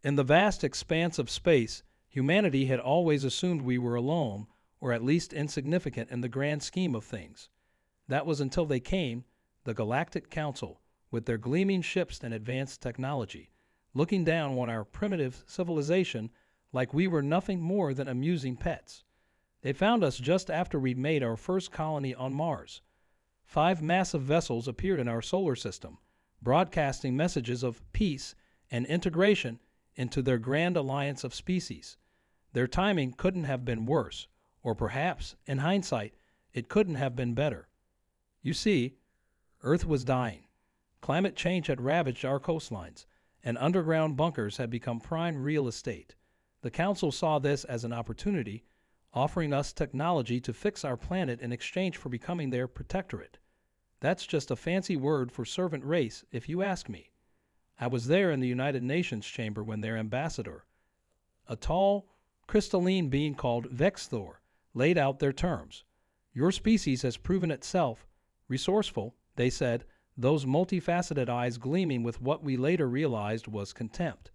In the vast expanse of space, humanity had always assumed we were alone, or at least insignificant in the grand scheme of things. That was until they came, the Galactic Council, with their gleaming ships and advanced technology, looking down on our primitive civilization like we were nothing more than amusing pets. They found us just after we'd made our first colony on Mars. 5 massive vessels appeared in our solar system, broadcasting messages of peace and integration into their grand alliance of species. Their timing couldn't have been worse, or perhaps, in hindsight, it couldn't have been better. You see, Earth was dying. Climate change had ravaged our coastlines, and underground bunkers had become prime real estate. The Council saw this as an opportunity, offering us technology to fix our planet in exchange for becoming their protectorate. That's just a fancy word for servant race, if you ask me. I was there in the United Nations chamber when their ambassador, a tall, crystalline being called Vexthor, laid out their terms. Your species has proven itself resourceful, they said, those multifaceted eyes gleaming with what we later realized was contempt,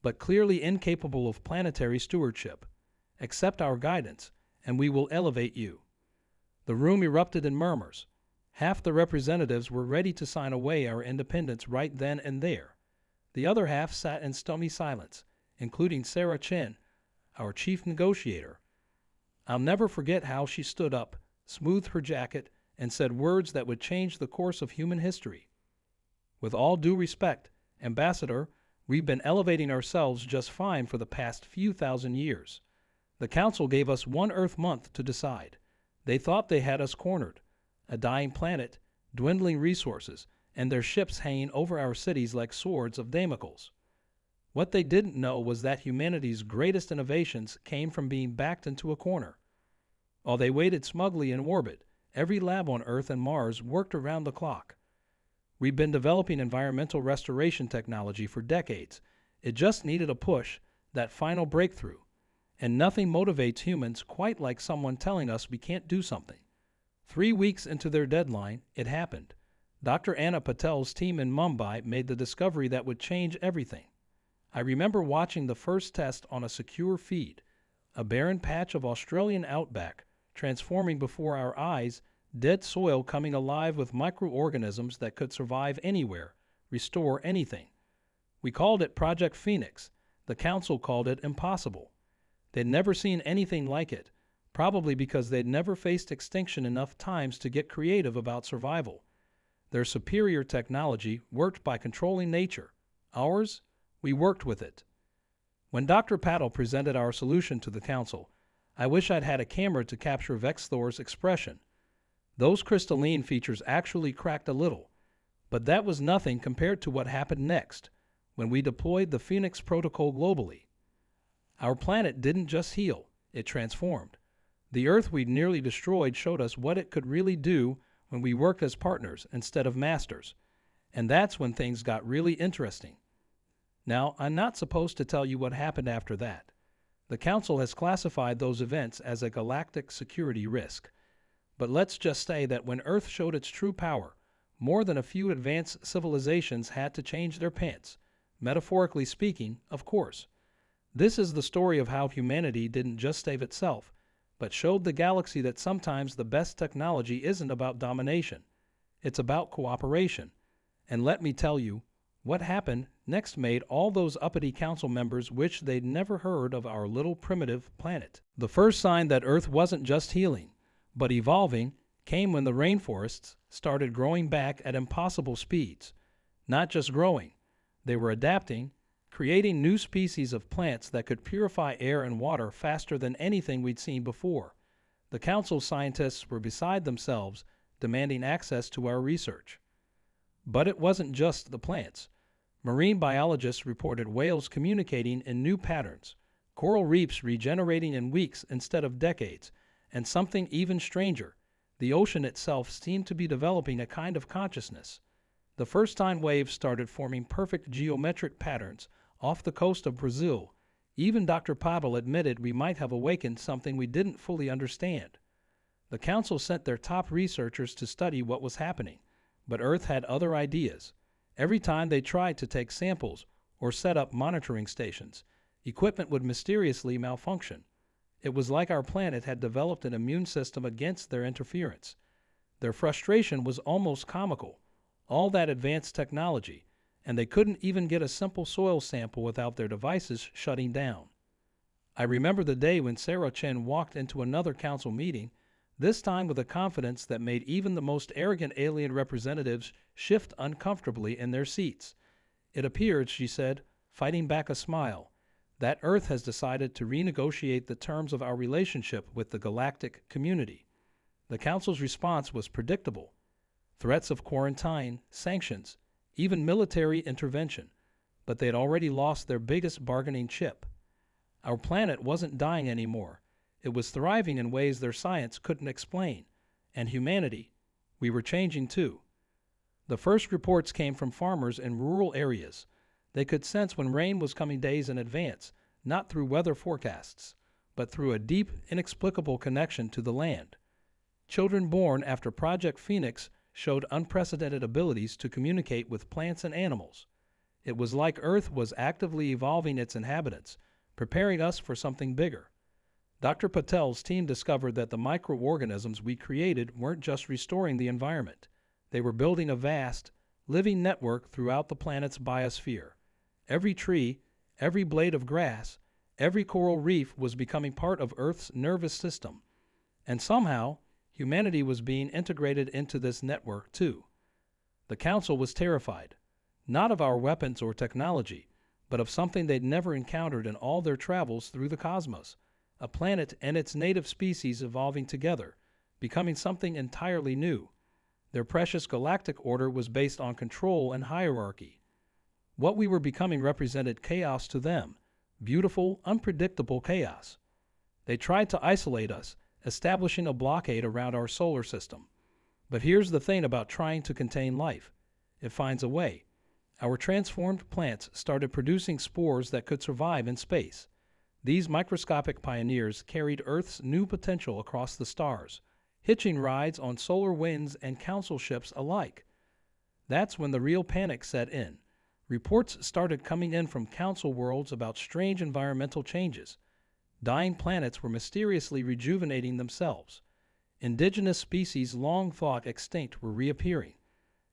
but clearly incapable of planetary stewardship. Accept our guidance, and we will elevate you. The room erupted in murmurs. Half the representatives were ready to sign away our independence right then and there. The other half sat in stony silence, including Sarah Chen, our chief negotiator. I'll never forget how she stood up, smoothed her jacket, and said words that would change the course of human history. With all due respect, Ambassador, we've been elevating ourselves just fine for the past few thousand years. The Council gave us 1 Earth month to decide. They thought they had us cornered. A dying planet, dwindling resources, and their ships hanging over our cities like swords of Damocles. What they didn't know was that humanity's greatest innovations came from being backed into a corner. While they waited smugly in orbit, every lab on Earth and Mars worked around the clock. We've been developing environmental restoration technology for decades. It just needed a push, that final breakthrough. And nothing motivates humans quite like someone telling us we can't do something. 3 weeks into their deadline, it happened. Dr. Anna Patel's team in Mumbai made the discovery that would change everything. I remember watching the first test on a secure feed, a barren patch of Australian outback, transforming before our eyes, dead soil coming alive with microorganisms that could survive anywhere, restore anything. We called it Project Phoenix. The Council called it impossible. They'd never seen anything like it, probably because they'd never faced extinction enough times to get creative about survival. Their superior technology worked by controlling nature. Ours, we worked with it. When Dr. Patel presented our solution to the Council, I wish I'd had a camera to capture Vexthor's expression. Those crystalline features actually cracked a little, but that was nothing compared to what happened next, when we deployed the Phoenix Protocol globally. Our planet didn't just heal, it transformed. The Earth we'd nearly destroyed showed us what it could really do when we worked as partners instead of masters. And that's when things got really interesting. Now, I'm not supposed to tell you what happened after that. The Council has classified those events as a galactic security risk. But let's just say that when Earth showed its true power, more than a few advanced civilizations had to change their pants, metaphorically speaking, of course. This is the story of how humanity didn't just save itself, but showed the galaxy that sometimes the best technology isn't about domination. It's about cooperation. And let me tell you, what happened next made all those uppity council members wish they'd never heard of our little primitive planet. The first sign that Earth wasn't just healing, but evolving, came when the rainforests started growing back at impossible speeds. Not just growing, they were adapting, creating new species of plants that could purify air and water faster than anything we'd seen before. The Council scientists were beside themselves, demanding access to our research. But it wasn't just the plants. Marine biologists reported whales communicating in new patterns, coral reefs regenerating in weeks instead of decades, and something even stranger, the ocean itself seemed to be developing a kind of consciousness. The first time waves started forming perfect geometric patterns off the coast of Brazil, even Dr. Patel admitted we might have awakened something we didn't fully understand. The Council sent their top researchers to study what was happening, but Earth had other ideas. Every time they tried to take samples or set up monitoring stations, equipment would mysteriously malfunction. It was like our planet had developed an immune system against their interference. Their frustration was almost comical. All that advanced technology, and they couldn't even get a simple soil sample without their devices shutting down. I remember the day when Sarah Chen walked into another council meeting, this time with a confidence that made even the most arrogant alien representatives shift uncomfortably in their seats. It appears, she said, fighting back a smile, that Earth has decided to renegotiate the terms of our relationship with the galactic community. The Council's response was predictable. Threats of quarantine, sanctions, even military intervention, but they had already lost their biggest bargaining chip. Our planet wasn't dying anymore. It was thriving in ways their science couldn't explain. And humanity, we were changing too. The first reports came from farmers in rural areas. They could sense when rain was coming days in advance, not through weather forecasts, but through a deep, inexplicable connection to the land. Children born after Project Phoenix showed unprecedented abilities to communicate with plants and animals. It was like Earth was actively evolving its inhabitants, preparing us for something bigger. Dr. Patel's team discovered that the microorganisms we created weren't just restoring the environment. They were building a vast, living network throughout the planet's biosphere. Every tree, every blade of grass, every coral reef was becoming part of Earth's nervous system. And somehow, humanity was being integrated into this network too. The Council was terrified, not of our weapons or technology, but of something they'd never encountered in all their travels through the cosmos, a planet and its native species evolving together, becoming something entirely new. Their precious galactic order was based on control and hierarchy. What we were becoming represented chaos to them, beautiful, unpredictable chaos. They tried to isolate us, establishing a blockade around our solar system. But here's the thing about trying to contain life. It finds a way. Our transformed plants started producing spores that could survive in space. These microscopic pioneers carried Earth's new potential across the stars, hitching rides on solar winds and council ships alike. That's when the real panic set in. Reports started coming in from council worlds about strange environmental changes. Dying planets were mysteriously rejuvenating themselves. Indigenous species long thought extinct were reappearing.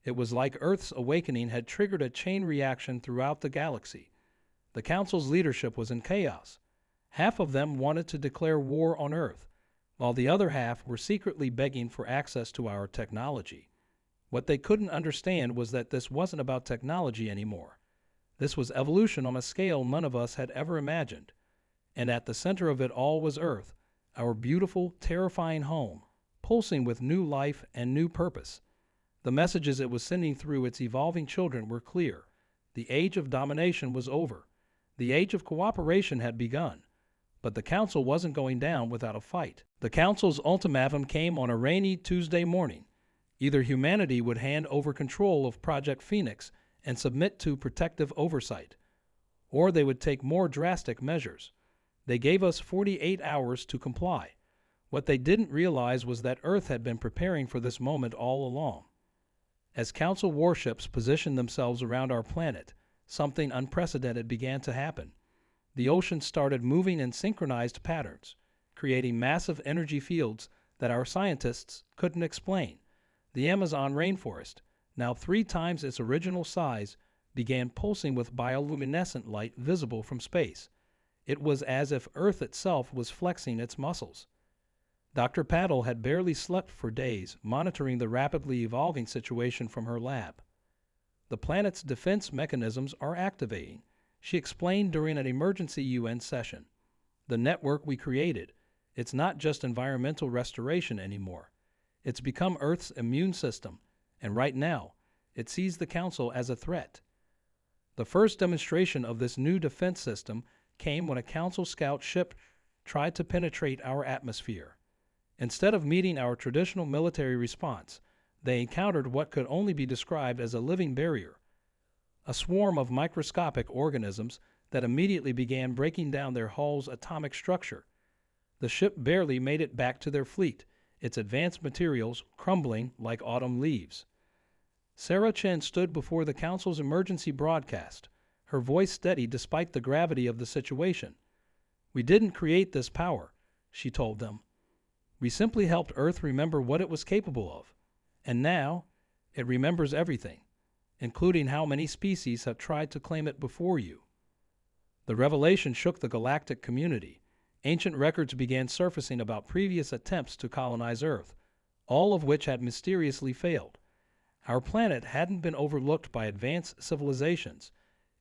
It was like Earth's awakening had triggered a chain reaction throughout the galaxy. The Council's leadership was in chaos. Half of them wanted to declare war on Earth, while the other half were secretly begging for access to our technology. What they couldn't understand was that this wasn't about technology anymore. This was evolution on a scale none of us had ever imagined. And at the center of it all was Earth, our beautiful, terrifying home, pulsing with new life and new purpose. The messages it was sending through its evolving children were clear. The age of domination was over. The age of cooperation had begun. But the Council wasn't going down without a fight. The Council's ultimatum came on a rainy Tuesday morning. Either humanity would hand over control of Project Phoenix and submit to protective oversight, or they would take more drastic measures. They gave us 48 hours to comply. What they didn't realize was that Earth had been preparing for this moment all along. As Council warships positioned themselves around our planet, something unprecedented began to happen. The ocean started moving in synchronized patterns, creating massive energy fields that our scientists couldn't explain. The Amazon rainforest, now 3 times its original size, began pulsing with bioluminescent light visible from space. It was as if Earth itself was flexing its muscles. Dr. Patel had barely slept for days, monitoring the rapidly evolving situation from her lab. The planet's defense mechanisms are activating, she explained during an emergency UN session. The network we created, it's not just environmental restoration anymore. It's become Earth's immune system, and right now, it sees the Council as a threat. The first demonstration of this new defense system came when a Council scout ship tried to penetrate our atmosphere. Instead of meeting our traditional military response, they encountered what could only be described as a living barrier, a swarm of microscopic organisms that immediately began breaking down their hull's atomic structure. The ship barely made it back to their fleet, its advanced materials crumbling like autumn leaves. Sarah Chen stood before the Council's emergency broadcast, her voice steady despite the gravity of the situation. "We didn't create this power," she told them. "We simply helped Earth remember what it was capable of. And now, it remembers everything, including how many species have tried to claim it before you." The revelation shook the galactic community. Ancient records began surfacing about previous attempts to colonize Earth, all of which had mysteriously failed. Our planet hadn't been overlooked by advanced civilizations.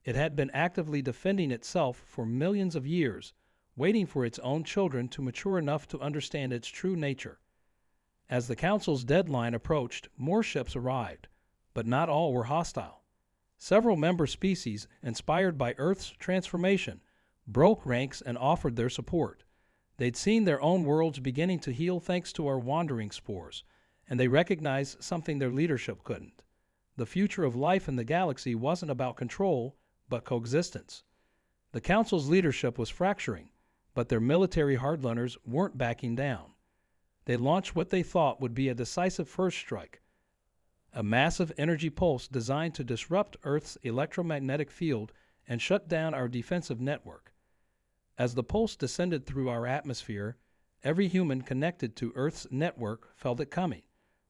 It had been actively defending itself for millions of years, waiting for its own children to mature enough to understand its true nature. As the Council's deadline approached, more ships arrived, but not all were hostile. Several member species, inspired by Earth's transformation, broke ranks and offered their support. They'd seen their own worlds beginning to heal thanks to our wandering spores, and they recognized something their leadership couldn't. The future of life in the galaxy wasn't about control, but coexistence. The Council's leadership was fracturing, but their military hardliners weren't backing down. They launched what they thought would be a decisive first strike, a massive energy pulse designed to disrupt Earth's electromagnetic field and shut down our defensive network. As the pulse descended through our atmosphere, every human connected to Earth's network felt it coming.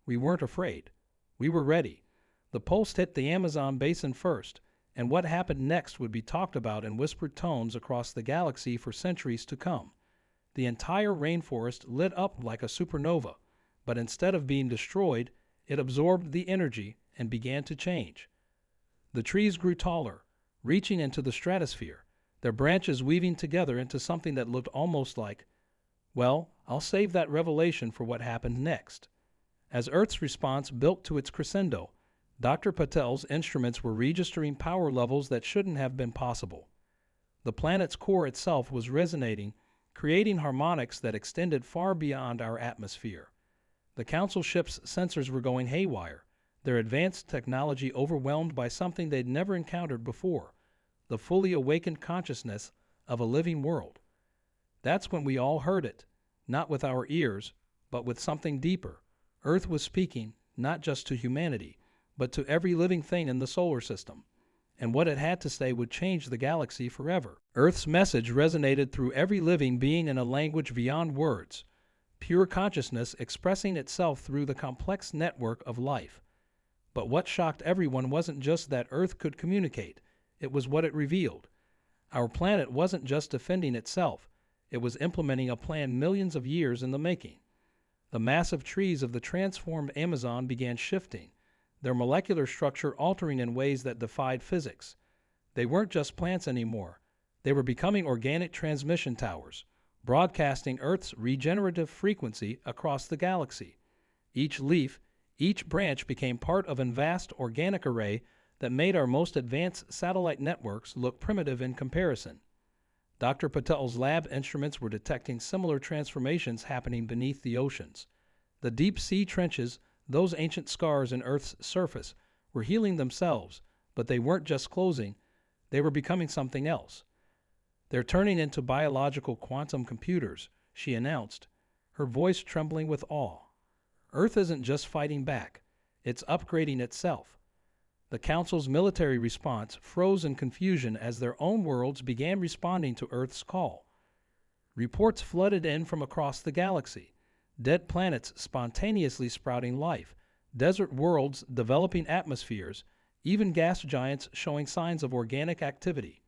We weren't afraid. We were ready. The pulse hit the Amazon basin first, and what happened next would be talked about in whispered tones across the galaxy for centuries to come. The entire rainforest lit up like a supernova, but instead of being destroyed, it absorbed the energy and began to change. The trees grew taller, reaching into the stratosphere, their branches weaving together into something that looked almost like, well, I'll save that revelation for what happened next. As Earth's response built to its crescendo, Dr. Patel's instruments were registering power levels that shouldn't have been possible. The planet's core itself was resonating, creating harmonics that extended far beyond our atmosphere. The Council ship's sensors were going haywire, their advanced technology overwhelmed by something they'd never encountered before, the fully awakened consciousness of a living world. That's when we all heard it, not with our ears, but with something deeper. Earth was speaking, not just to humanity, but to every living thing in the solar system. And what it had to say would change the galaxy forever. Earth's message resonated through every living being in a language beyond words, pure consciousness expressing itself through the complex network of life. But what shocked everyone wasn't just that Earth could communicate, it was what it revealed. Our planet wasn't just defending itself, it was implementing a plan millions of years in the making. The massive trees of the transformed Amazon began shifting, their molecular structure altering in ways that defied physics. They weren't just plants anymore. They were becoming organic transmission towers, broadcasting Earth's regenerative frequency across the galaxy. Each leaf, each branch became part of a vast organic array that made our most advanced satellite networks look primitive in comparison. Dr. Patel's lab instruments were detecting similar transformations happening beneath the oceans. The deep sea trenches, those ancient scars in Earth's surface, were healing themselves, but they weren't just closing, they were becoming something else. "They're turning into biological quantum computers," she announced, her voice trembling with awe. "Earth isn't just fighting back, it's upgrading itself." The Council's military response froze in confusion as their own worlds began responding to Earth's call. Reports flooded in from across the galaxy, dead planets spontaneously sprouting life, desert worlds developing atmospheres, even gas giants showing signs of organic activity.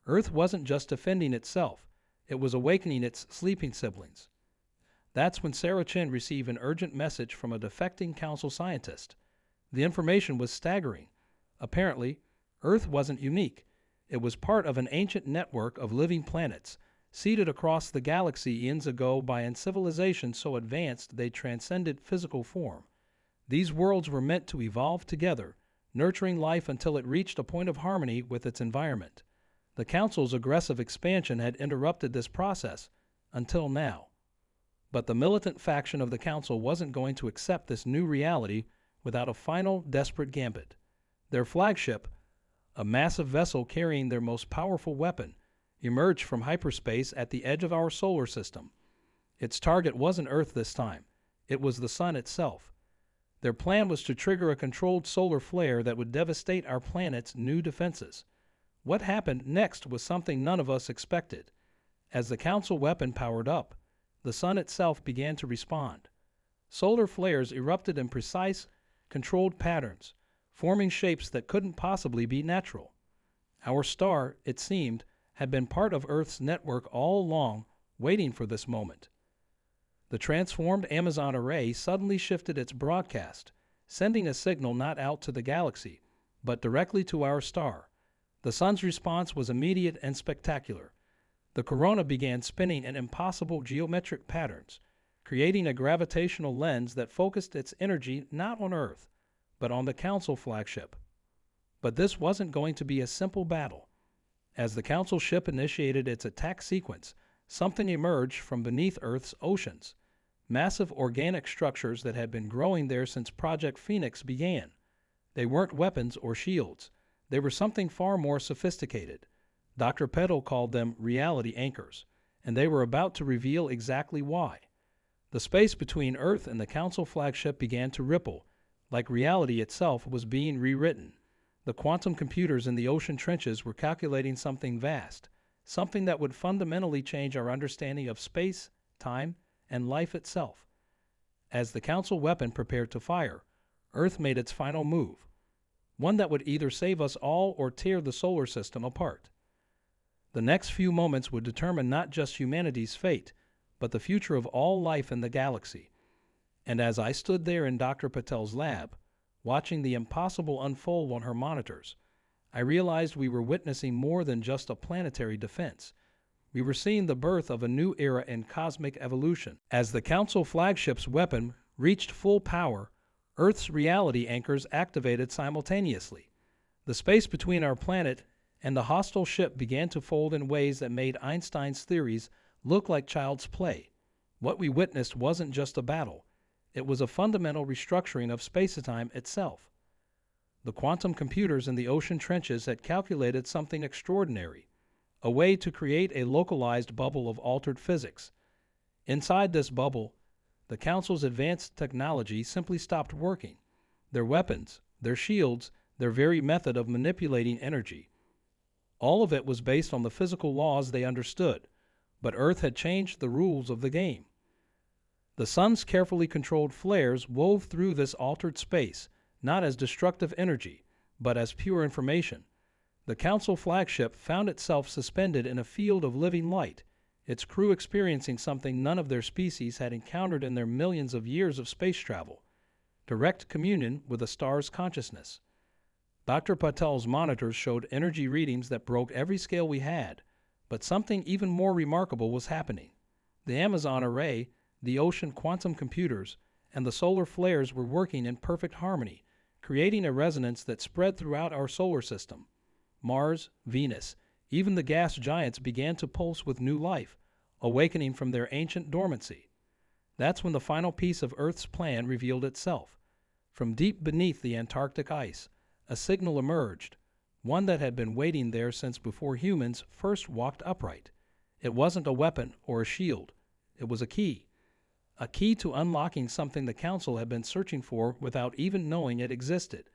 Earth wasn't just defending itself, it was awakening its sleeping siblings. That's when Sarah Chin received an urgent message from a defecting Council scientist. The information was staggering. Apparently, Earth wasn't unique. It was part of an ancient network of living planets, seeded across the galaxy eons ago by a civilization so advanced they transcended physical form. These worlds were meant to evolve together, nurturing life until it reached a point of harmony with its environment. The Council's aggressive expansion had interrupted this process, until now. But the militant faction of the Council wasn't going to accept this new reality without a final, desperate gambit. Their flagship, a massive vessel carrying their most powerful weapon, emerged from hyperspace at the edge of our solar system. Its target wasn't Earth this time. It was the Sun itself. Their plan was to trigger a controlled solar flare that would devastate our planet's new defenses. What happened next was something none of us expected. As the Council weapon powered up, the sun itself began to respond. Solar flares erupted in precise, controlled patterns, forming shapes that couldn't possibly be natural. Our star, it seemed, had been part of Earth's network all along, waiting for this moment. The transformed Amazon array suddenly shifted its broadcast, sending a signal not out to the galaxy, but directly to our star. The sun's response was immediate and spectacular. The corona began spinning in impossible geometric patterns, creating a gravitational lens that focused its energy not on Earth, but on the Council flagship. But this wasn't going to be a simple battle. As the Council ship initiated its attack sequence, something emerged from beneath Earth's oceans. Massive organic structures that had been growing there since Project Phoenix began. They weren't weapons or shields. They were something far more sophisticated. Dr. Peddle called them reality anchors, and they were about to reveal exactly why. The space between Earth and the Council flagship began to ripple, like reality itself was being rewritten. The quantum computers in the ocean trenches were calculating something vast, something that would fundamentally change our understanding of space, time, and life itself. As the Council weapon prepared to fire, Earth made its final move, one that would either save us all or tear the solar system apart. The next few moments would determine not just humanity's fate, but the future of all life in the galaxy. And as I stood there in Dr. Patel's lab, watching the impossible unfold on her monitors, I realized we were witnessing more than just a planetary defense. We were seeing the birth of a new era in cosmic evolution. As the Council flagship's weapon reached full power, Earth's reality anchors activated simultaneously. The space between our planet and the hostile ship began to fold in ways that made Einstein's theories look like child's play. What we witnessed wasn't just a battle. It was a fundamental restructuring of space-time itself. The quantum computers in the ocean trenches had calculated something extraordinary, a way to create a localized bubble of altered physics. Inside this bubble, the Council's advanced technology simply stopped working. Their weapons, their shields, their very method of manipulating energy. All of it was based on the physical laws they understood, but Earth had changed the rules of the game. The sun's carefully controlled flares wove through this altered space, not as destructive energy, but as pure information. The Council flagship found itself suspended in a field of living light, its crew experiencing something none of their species had encountered in their millions of years of space travel: direct communion with a star's consciousness. Dr. Patel's monitors showed energy readings that broke every scale we had, but something even more remarkable was happening. The Amazon array, the ocean quantum computers, and the solar flares were working in perfect harmony, creating a resonance that spread throughout our solar system. Mars, Venus, even the gas giants began to pulse with new life, awakening from their ancient dormancy. That's when the final piece of Earth's plan revealed itself. From deep beneath the Antarctic ice, a signal emerged, one that had been waiting there since before humans first walked upright. It wasn't a weapon or a shield. It was a key to unlocking something the Council had been searching for without even knowing it existed,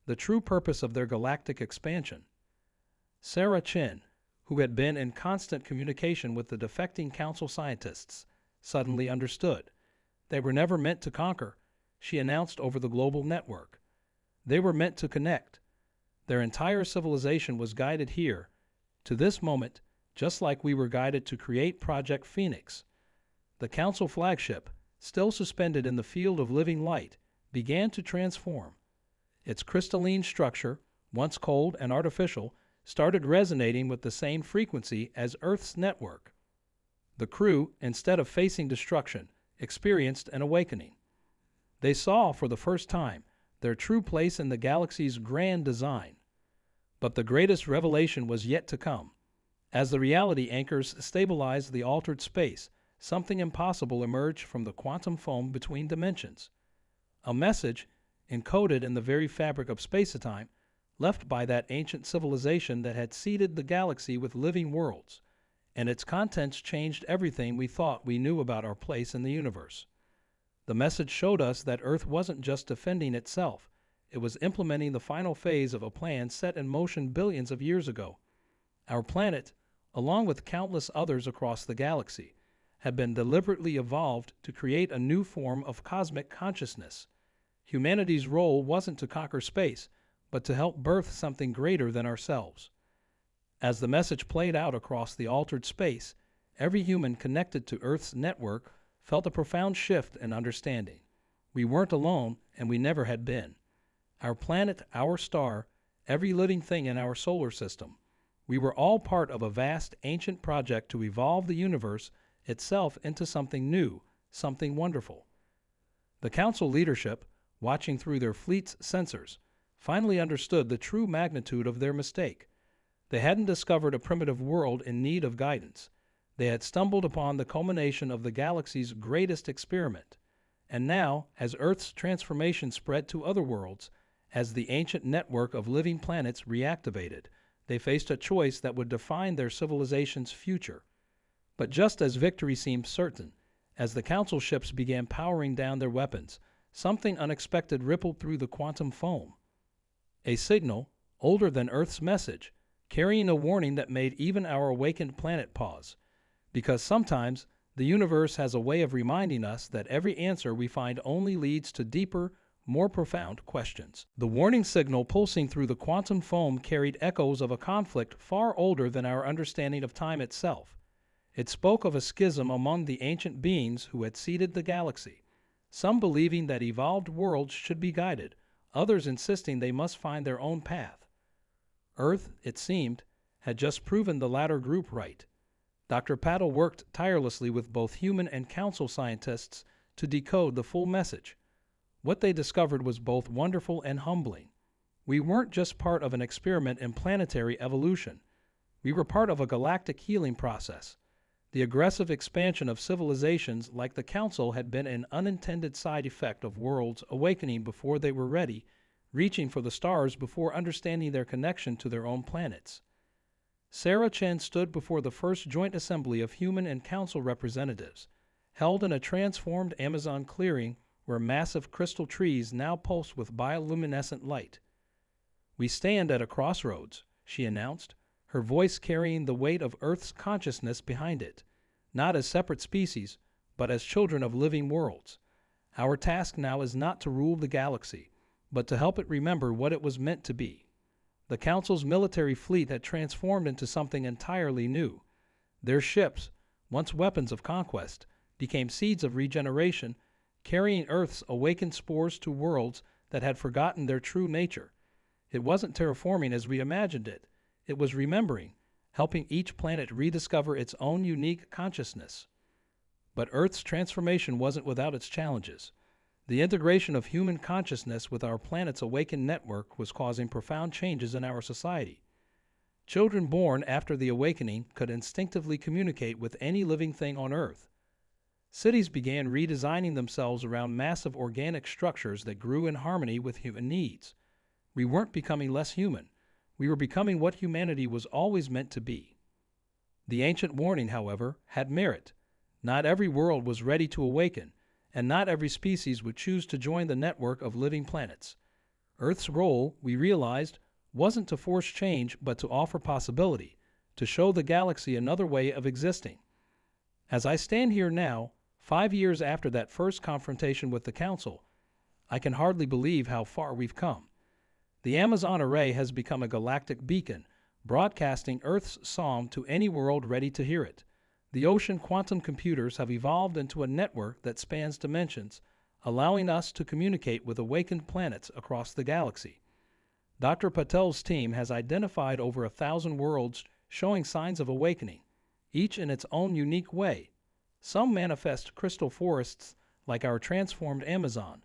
the true purpose of their galactic expansion. Sarah Chin, who had been in constant communication with the defecting Council scientists, suddenly understood. They were never meant to conquer, she announced over the global network. They were meant to connect. Their entire civilization was guided here, to this moment, just like we were guided to create Project Phoenix. The Council flagship, still suspended in the field of living light, began to transform. Its crystalline structure, once cold and artificial, started resonating with the same frequency as Earth's network. The crew, instead of facing destruction, experienced an awakening. They saw, for the first time, their true place in the galaxy's grand design. But the greatest revelation was yet to come. As the reality anchors stabilized the altered space, something impossible emerged from the quantum foam between dimensions. A message, encoded in the very fabric of space-time, left by that ancient civilization that had seeded the galaxy with living worlds, and its contents changed everything we thought we knew about our place in the universe. The message showed us that Earth wasn't just defending itself, it was implementing the final phase of a plan set in motion billions of years ago. Our planet, along with countless others across the galaxy, had been deliberately evolved to create a new form of cosmic consciousness. Humanity's role wasn't to conquer space, but to help birth something greater than ourselves. As the message played out across the altered space, every human connected to Earth's network felt a profound shift in understanding. We weren't alone, and we never had been. Our planet, our star, every living thing in our solar system, we were all part of a vast, ancient project to evolve the universe itself into something new, something wonderful. The Council leadership, watching through their fleet's sensors, finally understood the true magnitude of their mistake. They hadn't discovered a primitive world in need of guidance. They had stumbled upon the culmination of the galaxy's greatest experiment. And now, as Earth's transformation spread to other worlds, as the ancient network of living planets reactivated, they faced a choice that would define their civilization's future. But just as victory seemed certain, as the Council ships began powering down their weapons, something unexpected rippled through the quantum foam. A signal, older than Earth's message, carrying a warning that made even our awakened planet pause. Because sometimes the universe has a way of reminding us that every answer we find only leads to deeper, more profound questions. The warning signal pulsing through the quantum foam carried echoes of a conflict far older than our understanding of time itself. It spoke of a schism among the ancient beings who had seeded the galaxy, some believing that evolved worlds should be guided, others insisting they must find their own path. Earth, it seemed, had just proven the latter group right. Dr. Paddle worked tirelessly with both human and council scientists to decode the full message. What they discovered was both wonderful and humbling. We weren't just part of an experiment in planetary evolution. We were part of a galactic healing process. The aggressive expansion of civilizations like the Council had been an unintended side effect of worlds awakening before they were ready, reaching for the stars before understanding their connection to their own planets. Sarah Chen stood before the first joint assembly of human and council representatives, held in a transformed Amazon clearing where massive crystal trees now pulsed with bioluminescent light. "We stand at a crossroads," she announced, her voice carrying the weight of Earth's consciousness behind it, not as separate species, but as children of living worlds. Our task now is not to rule the galaxy, but to help it remember what it was meant to be. The Council's military fleet had transformed into something entirely new. Their ships, once weapons of conquest, became seeds of regeneration, carrying Earth's awakened spores to worlds that had forgotten their true nature. It wasn't terraforming as we imagined it. It was remembering, helping each planet rediscover its own unique consciousness. But Earth's transformation wasn't without its challenges. The integration of human consciousness with our planet's awakened network was causing profound changes in our society. Children born after the awakening could instinctively communicate with any living thing on Earth. Cities began redesigning themselves around massive organic structures that grew in harmony with human needs. We weren't becoming less human. We were becoming what humanity was always meant to be. The ancient warning, however, had merit. Not every world was ready to awaken, and not every species would choose to join the network of living planets. Earth's role, we realized, wasn't to force change, but to offer possibility, to show the galaxy another way of existing. As I stand here now, 5 years after that first confrontation with the Council, I can hardly believe how far we've come. The Amazon array has become a galactic beacon, broadcasting Earth's song to any world ready to hear it. The ocean quantum computers have evolved into a network that spans dimensions, allowing us to communicate with awakened planets across the galaxy. Dr. Patel's team has identified over 1,000 worlds showing signs of awakening, each in its own unique way. Some manifest crystal forests like our transformed Amazon.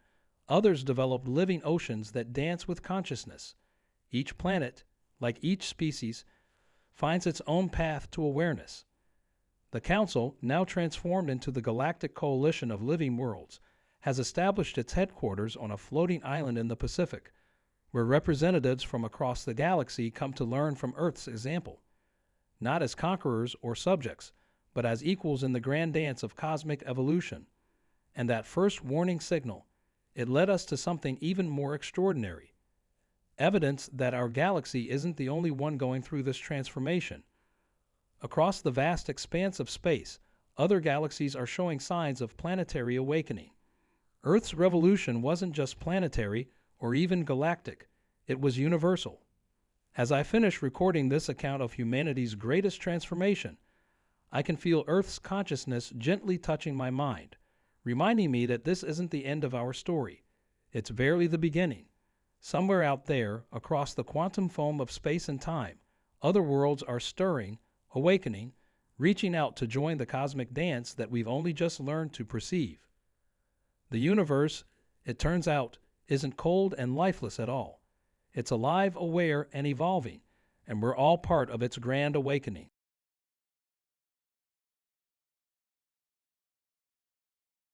Others develop living oceans that dance with consciousness. Each planet, like each species, finds its own path to awareness. The Council, now transformed into the Galactic Coalition of Living Worlds, has established its headquarters on a floating island in the Pacific, where representatives from across the galaxy come to learn from Earth's example, not as conquerors or subjects, but as equals in the grand dance of cosmic evolution. And that first warning signal, it led us to something even more extraordinary. evidence that our galaxy isn't the only one going through this transformation. Across the vast expanse of space, other galaxies are showing signs of planetary awakening. Earth's revolution wasn't just planetary or even galactic, it was universal. As I finish recording this account of humanity's greatest transformation, I can feel Earth's consciousness gently touching my mind, reminding me that this isn't the end of our story. It's barely the beginning. Somewhere out there, across the quantum foam of space and time, other worlds are stirring, awakening, reaching out to join the cosmic dance that we've only just learned to perceive. The universe, it turns out, isn't cold and lifeless at all. It's alive, aware, and evolving, and we're all part of its grand awakening.